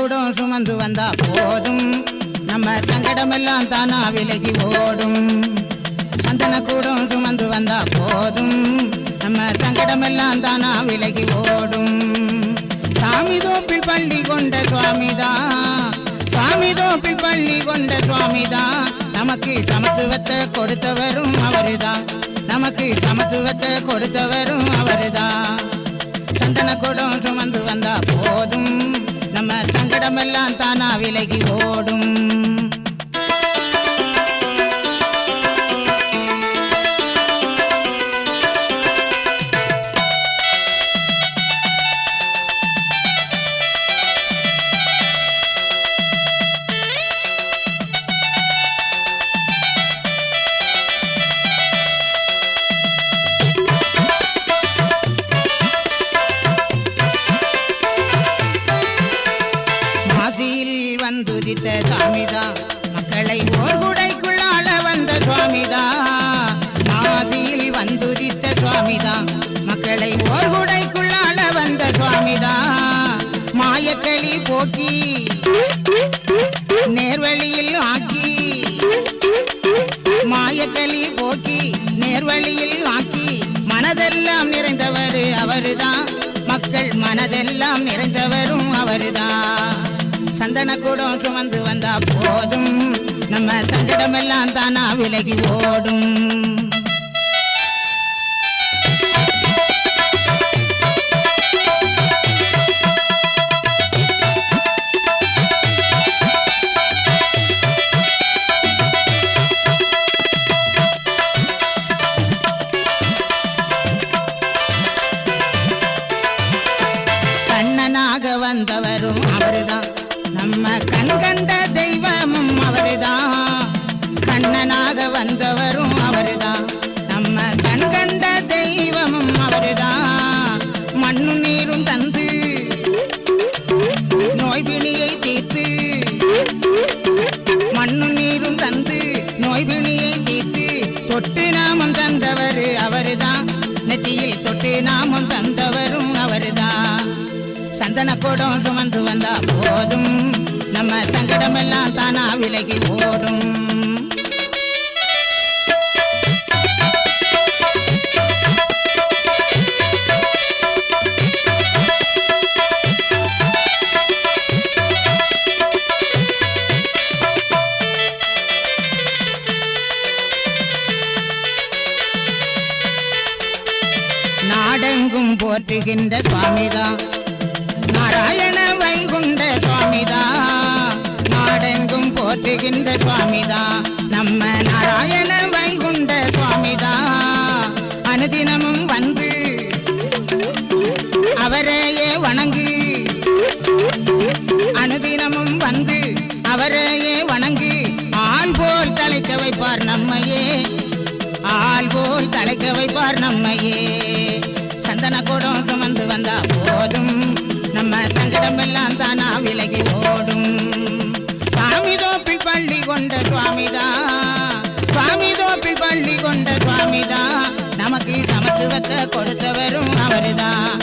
கூடம் சுமந்து வந்தா போதும் நம்ம சங்கடமெல்லாம் தானா விலகி ஓடும். சந்தன கூடம் சுமந்து வந்தா போதும் நம்ம சங்கடமெல்லாம் தானா விலகி ஓடும். சாமி தோப்பில் பள்ளி கொண்ட சுவாமிதா, சாமி தோப்பில் பள்ளி கொண்ட சுவாமிதா, நமக்கு சமத்துவத்தை கொடுத்தவரும் அவருதான், நமக்கு சமத்துவத்தை கொடுத்தவரும் அவருதான். சந்தன கூடம் சுமந்து வந்தா போதும் நம்ம சங்கடமெல்லாம் தானா விலகி ஓடும். வந்துதித்த சுவாமிதா, மக்களை ஓர் குடைக்குள்ளாள வந்த சுவாமிதா. மாசியில் வந்துதித்த சுவாமிதா, மக்களை ஓர் குடைக்குள்ளாள வந்த சுவாமிதா. மாயக்களி போக்கி நேர்வழியில் ஆக்கி, மாயக்களி போக்கி நேர்வழியில் ஆக்கி, மனதெல்லாம் நிறைந்தவர் அவருதான், மக்கள் மனதெல்லாம் நிறைந்தவரும் அவருதான். சந்தன கூடம் சுமந்து வந்தா போதும் நம்ம சங்கடமெல்லாம் தானா விலகி ஓடும். கண்ணனாக வந்தவரும் அவருதான், நம்ம கண் கண்ட தெய்வமும் அவருதான். கண்ணனாக வந்தவரும் அவருதான், நம்ம கண் கண்ட தெய்வமும் அவருதான். மண்ணு நீரும் தந்து நோய்பிணியை தீர்த்து, மண்ணு நீரும் தந்து நோய்பிணியை தீர்த்து, தொட்டு நாமம் தந்தவர் அவருதான், நெற்றியில் தொட்டு நாமம் தந்தவரும் அவருதான். சந்தன கூடம் சுமந்து வந்தா போதும் நம்ம சங்கடமெல்லாம் தானா விலகி ஓடும். நாடெங்கும் போற்றுகின்ற சுவாமிதான், நாராயண வைகுண்ட சுவாமிதா. நாடெங்கும் போற்றுகின்ற சுவாமிதா, நம்ம நாராயண வைகுண்ட சுவாமிதா. அனுதினமும் வந்து அவரையே வணங்கு, அனுதினமும் வந்து அவரையே வணங்கு. ஆள் போல் தலைக்க வைப்பார் நம்மையே, ஆள் போல் தலைக்க வைப்பார் நம்மையே. சந்தன கூடம் சுமந்து வந்தா போதும் நம்ம சங்கடமெல்லாம் தானா விலகி ஓடும். சாமி தோப்பில் பள்ளி கொண்ட சுவாமிதா, சாமி தோப்பில் பள்ளி கொண்ட சுவாமிதா, நமக்கு சமத்துவத்தை கொடுத்தவரும் அவருதான்,